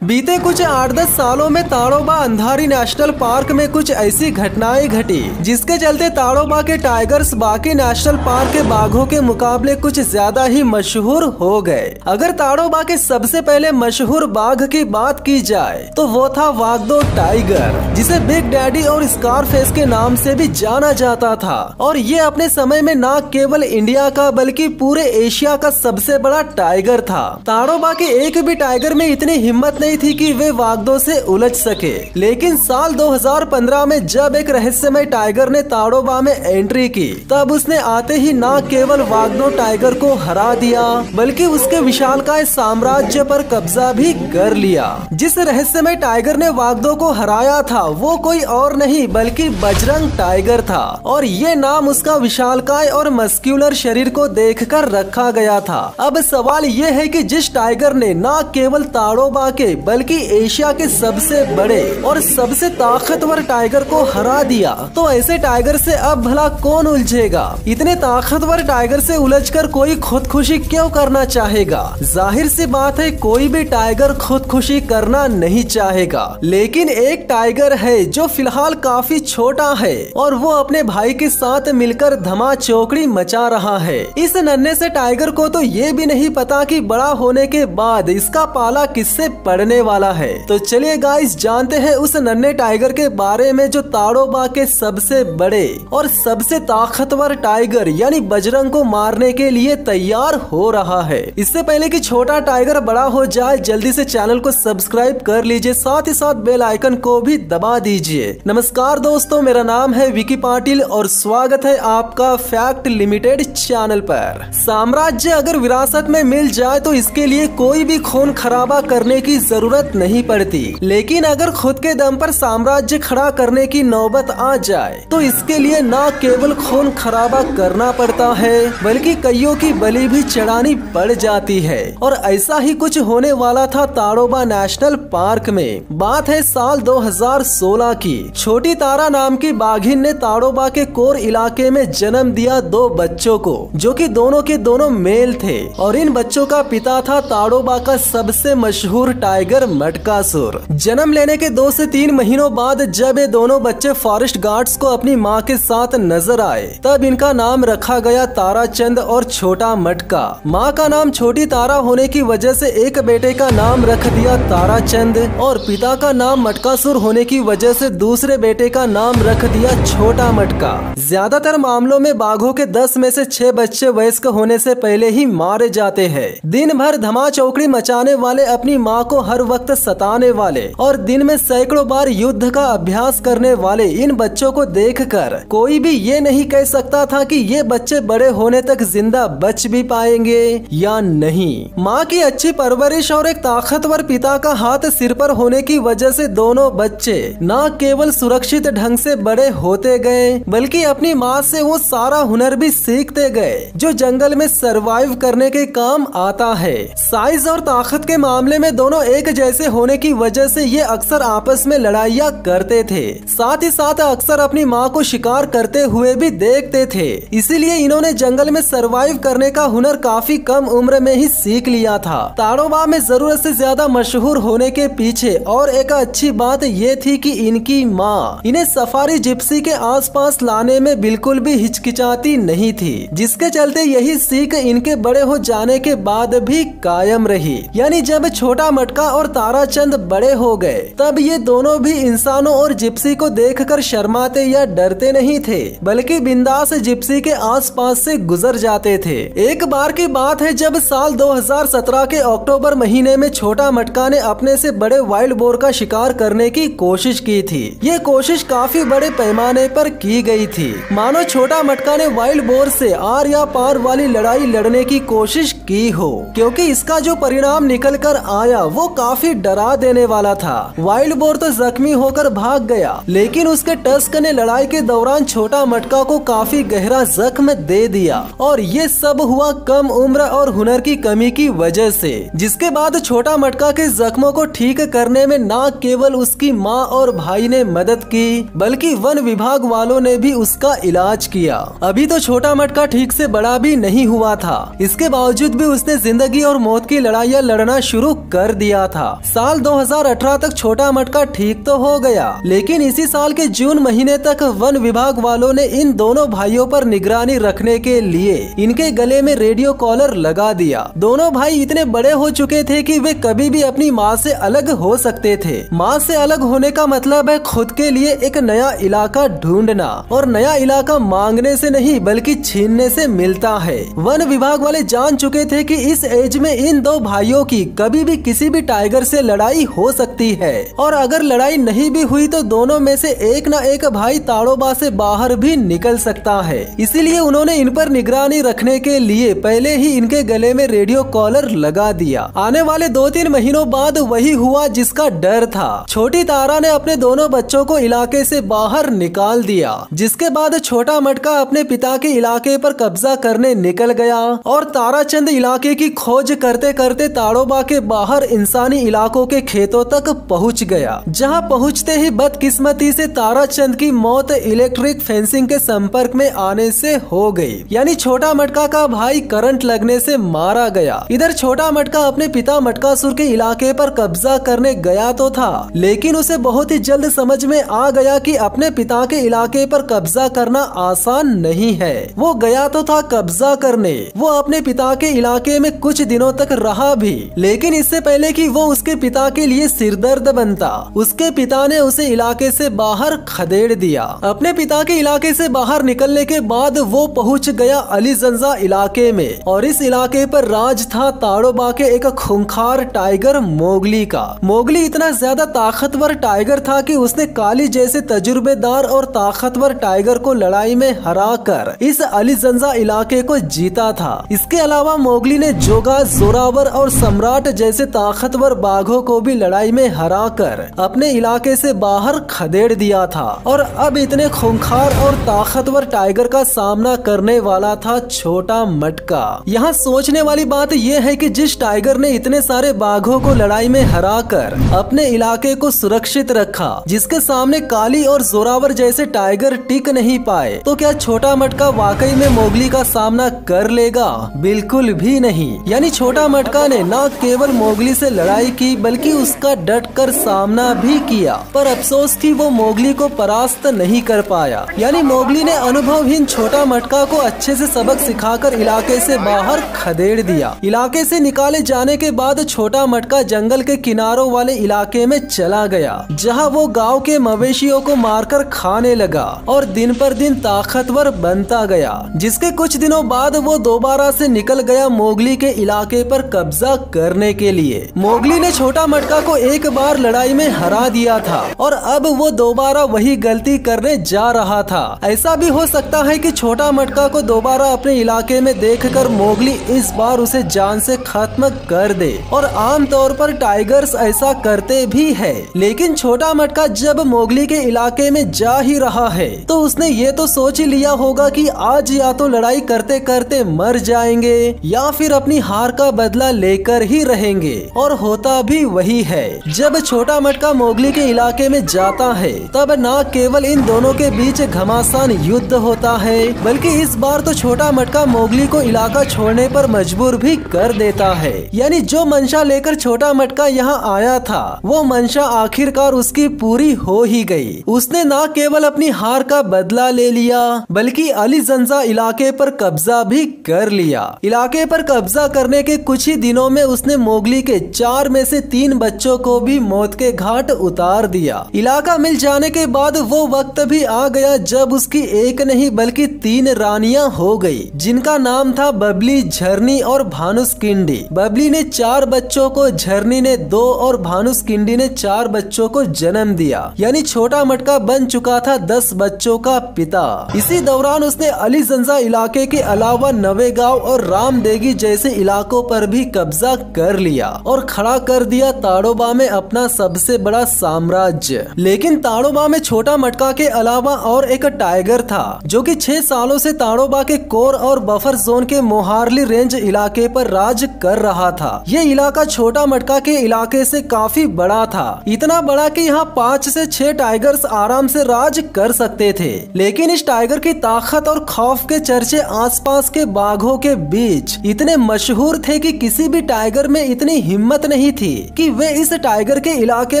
बीते कुछ 8-10 सालों में ताड़ोबा अंधारी नेशनल पार्क में कुछ ऐसी घटनाएं घटी जिसके चलते ताड़ोबा के टाइगर्स बाकी नेशनल पार्क के बाघों के मुकाबले कुछ ज्यादा ही मशहूर हो गए। अगर ताड़ोबा के सबसे पहले मशहूर बाघ की बात की जाए तो वो था वागदो टाइगर, जिसे बिग डैडी और स्कारफेस के नाम से भी जाना जाता था। और ये अपने समय में न केवल इंडिया का बल्कि पूरे एशिया का सबसे बड़ा टाइगर था। ताड़ोबा के एक भी टाइगर में इतनी हिम्मत नहीं थी कि वे वागदो से उलझ सके, लेकिन साल 2015 में जब एक रहस्यमय टाइगर ने ताड़ोबा में एंट्री की तब उसने आते ही न केवल वागदो टाइगर को हरा दिया बल्कि उसके विशालकाय साम्राज्य पर कब्जा भी कर लिया। जिस रहस्यमय टाइगर ने वागदो को हराया था वो कोई और नहीं बल्कि बजरंग टाइगर था, और ये नाम उसका विशालकाय और मस्क्यूलर शरीर को देखकर रखा गया था। अब सवाल ये है कि जिस टाइगर ने न केवल ताड़ोबा के बल्कि एशिया के सबसे बड़े और सबसे ताकतवर टाइगर को हरा दिया, तो ऐसे टाइगर से अब भला कौन उलझेगा? इतने ताकतवर टाइगर से उलझकर कोई खुदकुशी क्यों करना चाहेगा? जाहिर सी बात है कोई भी टाइगर खुदकुशी करना नहीं चाहेगा, लेकिन एक टाइगर है जो फिलहाल काफी छोटा है और वो अपने भाई के साथ मिलकर धमा चौकड़ी मचा रहा है। इस नन्हे से टाइगर को तो ये भी नहीं पता कि बड़ा होने के बाद इसका पाला किससे पड़ने वाला है। तो चलिए गाइस जानते हैं उस नन्हे टाइगर के बारे में जो ताड़ोबा के सबसे बड़े और सबसे ताकतवर टाइगर यानी बजरंग को मारने के लिए तैयार हो रहा है। इससे पहले कि छोटा टाइगर बड़ा हो जाए जल्दी से चैनल को सब्सक्राइब कर लीजिए, साथ ही साथ बेल आइकन को भी दबा दीजिए। नमस्कार दोस्तों, मेरा नाम है विकी पाटिल और स्वागत है आपका फैक्ट लिमिटेड चैनल पर। साम्राज्य अगर विरासत में मिल जाए तो इसके लिए कोई भी खून खराबा करने की जरूरत नहीं पड़ती, लेकिन अगर खुद के दम पर साम्राज्य खड़ा करने की नौबत आ जाए तो इसके लिए न केवल खून खराबा करना पड़ता है बल्कि कईयों की बलि भी चढ़ानी पड़ जाती है। और ऐसा ही कुछ होने वाला था ताड़ोबा नेशनल पार्क में। बात है साल 2016 की। छोटी तारा नाम की बाघिन ने ताड़ोबा के कोर इलाके में जन्म दिया 2 बच्चों को, जो कि दोनों के दोनों मेल थे, और इन बच्चों का पिता था ताड़ोबा का सबसे मशहूर टाइगर मटकासुर। जन्म लेने के 2 से 3 महीनों बाद जब ये दोनों बच्चे फॉरेस्ट गार्ड्स को अपनी माँ के साथ नजर आए तब इनका नाम रखा गया ताराचंद और छोटा मटका। माँ का नाम छोटी तारा होने की वजह से एक बेटे का नाम रख दिया ताराचंद और पिता का नाम मटकासुर होने की वजह से दूसरे बेटे का नाम रख दिया छोटा मटका। ज्यादातर मामलों में बाघों के 10 में से 6 बच्चे वयस्क होने से पहले ही मारे जाते हैं। दिन भर धमा चौकड़ी मचाने वाले, अपनी माँ को हर वक्त सताने वाले और दिन में सैकड़ों बार युद्ध का अभ्यास करने वाले इन बच्चों को देखकर कोई भी ये नहीं कह सकता था कि ये बच्चे बड़े होने तक जिंदा बच भी पाएंगे या नहीं। माँ की अच्छी परवरिश और एक ताकतवर पिता का हाथ सिर पर होने की वजह से दोनों बच्चे न केवल सुरक्षित ढंग से बड़े होते गए बल्कि अपनी माँ से वो सारा हुनर भी सीखते गए जो जंगल में सरवाइव करने के काम आता है। साइज और ताकत के मामले में दोनों एक जैसे होने की वजह से ये अक्सर आपस में लड़ाइयाँ करते थे, साथ ही साथ अक्सर अपनी माँ को शिकार करते हुए भी देखते थे। इसीलिए इन्होंने जंगल में सरवाइव करने का हुनर काफी कम उम्र में ही सीख लिया था। ताड़ोबा में जरूरत से ज्यादा मशहूर होने के पीछे और एक अच्छी बात ये थी कि इनकी माँ इन्हें सफारी जिप्सी के आसपास लाने में बिल्कुल भी हिचकिचाती नहीं थी, जिसके चलते यही सीख इनके बड़े हो जाने के बाद भी कायम रही। यानी जब छोटा मटका और ताराचंद बड़े हो गए तब ये दोनों भी इंसानों और जिप्सी को देखकर शर्माते या डरते नहीं थे बल्कि बिंदास जिप्सी के आसपास से गुजर जाते थे। एक बार की बात है जब साल 2017 के अक्टूबर महीने में छोटा मटका ने अपने से बड़े वाइल्ड बोर का शिकार करने की कोशिश की थी। ये कोशिश काफी बड़े पैमाने पर की गई थी, मानो छोटा मटका ने वाइल्ड बोर से आर या पार वाली लड़ाई लड़ने की कोशिश की हो, क्योंकि इसका जो परिणाम निकल कर आया वो काफी डरा देने वाला था। वाइल्ड बोर तो जख्मी होकर भाग गया, लेकिन उसके टस्क ने लड़ाई के दौरान छोटा मटका को काफी गहरा जख्म दे दिया, और ये सब हुआ कम उम्र और हुनर की कमी की वजह से। जिसके बाद छोटा मटका के जख्मों को ठीक करने में न केवल उसकी माँ और भाई ने मदद की बल्कि वन विभाग वालों ने भी उसका इलाज किया। अभी तो छोटा मटका ठीक से बड़ा भी नहीं हुआ था, इसके बावजूद भी उसने जिंदगी और मौत की लड़ाइयाँ लड़ना शुरू कर दिया गया था। साल 2018 तक छोटा मटका ठीक तो हो गया, लेकिन इसी साल के जून महीने तक वन विभाग वालों ने इन दोनों भाइयों पर निगरानी रखने के लिए इनके गले में रेडियो कॉलर लगा दिया। दोनों भाई इतने बड़े हो चुके थे कि वे कभी भी अपनी माँ से अलग हो सकते थे। माँ से अलग होने का मतलब है खुद के लिए एक नया इलाका ढूंढना, और नया इलाका मांगने से नहीं बल्कि छीनने से मिलता है। वन विभाग वाले जान चुके थे कि इस एज में इन दो भाइयों की कभी भी किसी भी टाइगर से लड़ाई हो सकती है, और अगर लड़ाई नहीं भी हुई तो दोनों में से एक न एक भाई ताड़ोबा से बाहर भी निकल सकता है। इसीलिए उन्होंने इन पर निगरानी रखने के लिए पहले ही इनके गले में रेडियो कॉलर लगा दिया। आने वाले 2-3 महीनों बाद वही हुआ जिसका डर था। छोटी तारा ने अपने दोनों बच्चों को इलाके से बाहर निकाल दिया, जिसके बाद छोटा मटका अपने पिता के इलाके पर कब्जा करने निकल गया और ताराचंद इलाके की खोज करते करते ताड़ोबा के बाहर इंसानी इलाकों के खेतों तक पहुंच गया। जहां पहुंचते ही बदकिस्मती से ताराचंद की मौत इलेक्ट्रिक फेंसिंग के संपर्क में आने से हो गई, यानी छोटा मटका का भाई करंट लगने से मारा गया। इधर छोटा मटका अपने पिता मटकासुर के इलाके पर कब्जा करने गया तो था, लेकिन उसे बहुत ही जल्द समझ में आ गया कि अपने पिता के इलाके पर कब्जा करना आसान नहीं है। वो गया तो था कब्जा करने, वो अपने पिता के इलाके में कुछ दिनों तक रहा भी, लेकिन इससे पहले कि वो उसके पिता के लिए सिरदर्द बनता, उसके पिता ने उसे इलाके से बाहर खदेड़ दिया। अपने पिता के इलाके से बाहर निकलने के बाद वो पहुंच गया अलीजंजा इलाके में, और इस इलाके पर राज था ताड़ोबा के एक खूंखार टाइगर मोगली का। मोगली इतना ज्यादा ताकतवर टाइगर था कि उसने काली जैसे तजुर्बेदार और ताकतवर टाइगर को लड़ाई में हराकर इस अलीजंजा इलाके को जीता था। इसके अलावा मोगली ने जोगा, जोरावर और सम्राट जैसे ताकतवर बाघों को भी लड़ाई में हराकर अपने इलाके से बाहर खदेड़ दिया था, और अब इतने खूंखार और ताकतवर टाइगर का सामना करने वाला था छोटा मटका। यहाँ सोचने वाली बात यह है कि जिस टाइगर ने इतने सारे बाघों को लड़ाई में हराकर अपने इलाके को सुरक्षित रखा, जिसके सामने काली और जोरावर जैसे टाइगर टिक नहीं पाए, तो क्या छोटा मटका वाकई में मोगली का सामना कर लेगा? बिल्कुल भी नहीं। यानी छोटा मटका ने न केवल मोगली से लड़ाई की बल्कि उसका डट कर सामना भी किया, पर अफसोस कि वो मोगली को परास्त नहीं कर पाया। यानी मोगली ने अनुभवहीन छोटा मटका को अच्छे से सबक सिखाकर इलाके से बाहर खदेड़ दिया। इलाके से निकाले जाने के बाद छोटा मटका जंगल के किनारों वाले इलाके में चला गया, जहां वो गांव के मवेशियों को मारकर खाने लगा और दिन पर दिन ताकतवर बनता गया। जिसके कुछ दिनों बाद वो दोबारा से निकल गया मोगली के इलाके पर कब्जा करने के लिए। मोगली ने छोटा मटका को एक बार लड़ाई में हरा दिया था, और अब वो दोबारा वही गलती करने जा रहा था। ऐसा भी हो सकता है कि छोटा मटका को दोबारा अपने इलाके में देखकर मोगली इस बार उसे जान से खत्म कर दे, और आमतौर पर टाइगर्स ऐसा करते भी है। लेकिन छोटा मटका जब मोगली के इलाके में जा ही रहा है तो उसने ये तो सोच ही लिया होगा कि आज या तो लड़ाई करते करते मर जाएंगे या फिर अपनी हार का बदला लेकर ही रहेंगे, और होता भी वही है। जब छोटा मटका मोगली के इलाके में जाता है तब न केवल इन दोनों के बीच घमासान युद्ध होता है, बल्कि इस बार तो छोटा मटका मोगली को इलाका छोड़ने पर मजबूर भी कर देता है। यानी जो मंशा लेकर छोटा मटका यहाँ आया था वो मंशा आखिरकार उसकी पूरी हो ही गई। उसने न केवल अपनी हार का बदला ले लिया बल्कि अलीजंजा इलाके पर कब्जा भी कर लिया। इलाके पर कब्जा करने के कुछ ही दिनों में उसने मोगली के 4 में से 3 बच्चों को भी मौत के घाट उतार दिया। इलाका मिल जाने के बाद वो वक्त भी आ गया जब उसकी एक नहीं बल्कि 3 रानियां हो गई, जिनका नाम था बबली, झरनी और भानुसकिंडी। बबली ने 4 बच्चों को, झरनी ने 2 और भानुसकिंडी ने 4 बच्चों को जन्म दिया। यानी छोटा मटका बन चुका था 10 बच्चों का पिता। इसी दौरान उसने अलीजंजा इलाके के अलावा नवेगांव और रामदेगी जैसे इलाकों पर भी कब्जा कर लिया और खड़ा कर दिया ताड़ोबा में अपना सबसे बड़ा साम्राज्य। लेकिन ताड़ोबा में छोटा मटका के अलावा और एक टाइगर था जो कि 6 सालों से ताड़ोबा के कोर और बफर जोन के मोहारली रेंज इलाके पर राज कर रहा था। ये इलाका छोटा मटका के इलाके से काफी बड़ा था, इतना बड़ा कि यहाँ 5 से 6 टाइगर्स आराम से राज कर सकते थे। लेकिन इस टाइगर की ताकत और खौफ के चर्चे आसपास के बाघों के बीच इतने मशहूर थे कि किसी भी टाइगर में इतनी हिम्मत नहीं थी कि वे इस टाइगर के इलाके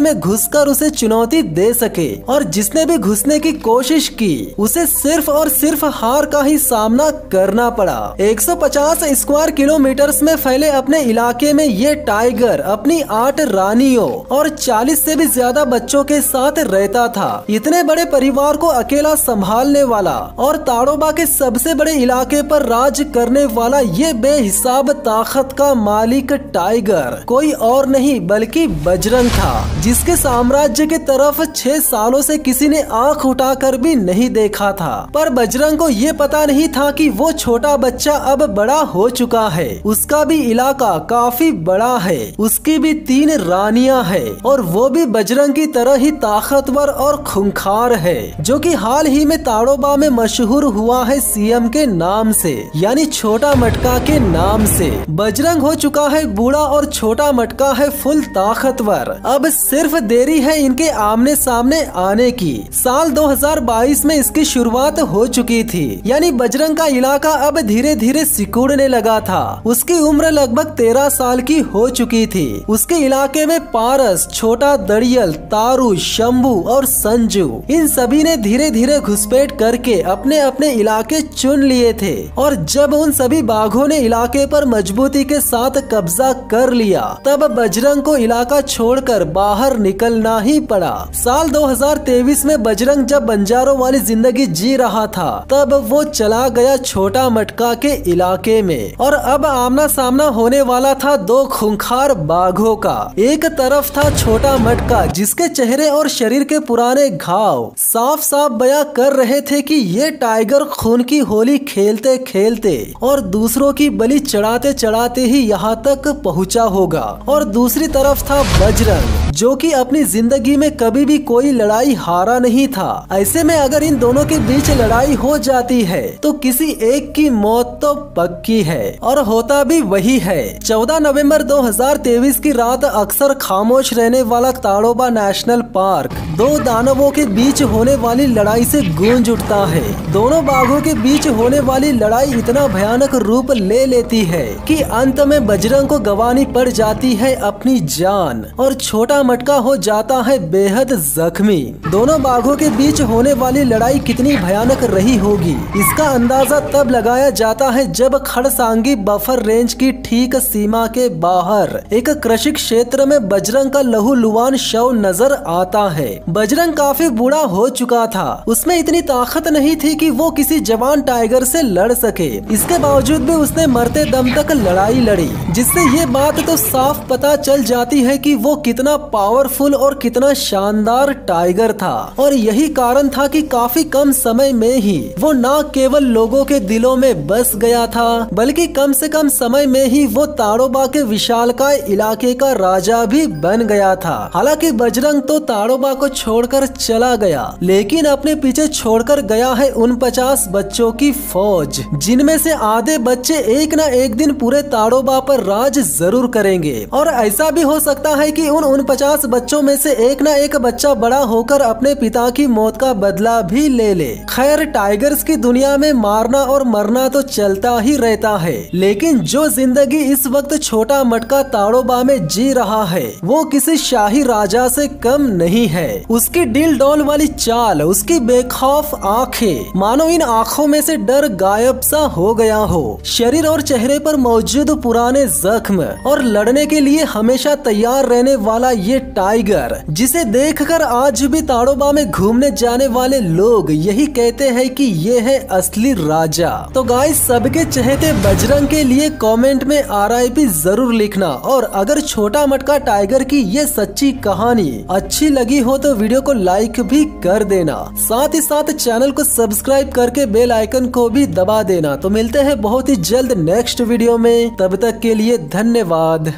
में घुसकर उसे चुनौती दे सके, और जिसने भी घुसने की कोशिश की उसे सिर्फ और सिर्फ हार का ही सामना करना पड़ा। 150 स्क्वायर किलोमीटर्स में फैले अपने इलाके में ये टाइगर अपनी 8 रानियों और 40 से भी ज्यादा बच्चों के साथ रहता था। इतने बड़े परिवार को अकेला संभालने वाला और ताड़ोबा के सबसे बड़े इलाके पर राज करने वाला ये बेहिसाब ताकत का मालिक टाइगर कोई और नहीं बल्कि बजरंग था, जिसके साम्राज्य की तरफ 6 सालों से किसी ने आंख उठाकर भी नहीं देखा था। पर बजरंग को ये पता नहीं था कि वो छोटा बच्चा अब बड़ा हो चुका है। उसका भी इलाका काफी बड़ा है, उसकी भी 3 रानियां है और वो भी बजरंग की तरह ही ताकतवर और खूंखार है, जो कि हाल ही में ताड़ोबा में मशहूर हुआ है सीएम के नाम से, यानी छोटा मटका के नाम से। बजरंग हो चुका है बूढ़ा और छोटा मटका है फुल ताकतवर। अब सिर्फ देरी है इनके आमने सामने आने की। साल 2022 में इसकी शुरुआत हो चुकी थी, यानी बजरंग का इलाका अब धीरे धीरे सिकुड़ने लगा था। उसकी उम्र लगभग 13 साल की हो चुकी थी। उसके इलाके में पारस, छोटा दड़ियल, तारू, शंभू और संजू, इन सभी ने धीरे धीरे घुसपैठ करके अपने अपने इलाके चुन लिए थे। और जब उन सभी बाघों ने इलाके पर मजबूती के साथ कब्जा कर लिया, तब बजरंग को इलाका छोड़कर बाहर निकलना ही पड़ा। साल 2023 में बजरंग जब बंजारों वाली जिंदगी जी रहा था, तब वो चला गया छोटा मटका के इलाके में, और अब आमना सामना होने वाला था 2 खूंखार बाघों का। एक तरफ था छोटा मटका, जिसके चेहरे और शरीर के पुराने घाव साफ साफ बयां कर रहे थे कि ये टाइगर खून की होली खेलते खेलते और दूसरों की बलि चढ़ाते चढ़ाते ही यहाँ तक पहुँचा होगा। और दूसरी तरफ था बजरंग, जो कि अपनी जिंदगी में कभी भी कोई लड़ाई हारा नहीं था। ऐसे में अगर इन दोनों के बीच लड़ाई हो जाती है तो किसी एक की मौत तो पक्की है, और होता भी वही है। 14 नवंबर 2023 की रात अक्सर खामोश रहने वाला ताड़ोबा नेशनल पार्क 2 दानवों के बीच होने वाली लड़ाई से गूंज उठता है। दोनों बाघों के बीच होने वाली लड़ाई इतना भयानक रूप ले लेती है कि अंत में बजरंग को गंवानी पड़ जाती है अपनी जान, और छोटा मटका हो जाता है बेहद जख्मी। दोनों बाघों के बीच होने वाली लड़ाई कितनी भयानक रही होगी, इसका अंदाजा तब लगाया जाता है जब खड़सांगी बफर रेंज की ठीक सीमा के बाहर एक कृषि क्षेत्र में बजरंग का लहूलुहान शव नजर आता है। बजरंग काफी बूढ़ा हो चुका था, उसमें इतनी ताकत नहीं थी कि वो किसी जवान टाइगर से लड़ सके। इसके बावजूद भी उसने मरते दम तक लड़ाई लड़ी, जिससे ये बात तो साफ पता चल जाती है कि वो कितना पावरफुल और कितना शानदार टाइगर था। और यही कारण था कि काफी कम समय में ही वो न केवल लोगों के दिलों में बस गया था, बल्कि कम से कम समय में ही वो ताड़ोबा के विशालकाय इलाके का राजा भी बन गया था। हालांकि बजरंग तो ताड़ोबा को छोड़कर चला गया, लेकिन अपने पीछे छोड़कर गया है उन 50 बच्चों की फौज, जिनमें से आधे बच्चे एक न एक दिन पूरे ताड़ोबा पर राज जरूर करेंगे। और ऐसा भी हो सकता है कि उन 50 बच्चों में से एक न एक बच्चा बड़ा होकर अपने पिता की मौत का बदला भी ले ले। खैर, टाइगर्स की दुनिया में मारना और मरना तो चलता ही रहता है, लेकिन जो जिंदगी इस वक्त छोटा मटका ताड़ोबा में जी रहा है, वो किसी शाही राजा से कम नहीं है। उसकी दिल डोल वाली चाल, उसकी बेखौफ आंखें, मानो इन आंखों में से डर गायब सा हो गया हो। शरीर और चेहरे पर मौजूद पुराने जख्म, और लड़ने के लिए हमेशा तैयार रहने वाला ये टाइगर, जिसे देखकर आज भी ताड़ोबा में घूमने जाने वाले लोग यही कहते हैं कि ये है असली राजा। तो गाइस, सबके चहेते बजरंग के लिए कमेंट में RIP जरूर लिखना। और अगर छोटा मटका टाइगर की ये सच्ची कहानी अच्छी लगी हो तो वीडियो को लाइक भी कर देना, साथ ही साथ चैनल को सब्सक्राइब करके बेल आइकन को भी दबा देना। तो मिलते हैं बहुत ही जल्द नेक्स्ट वीडियो में, तब तक के लिए धन्यवाद।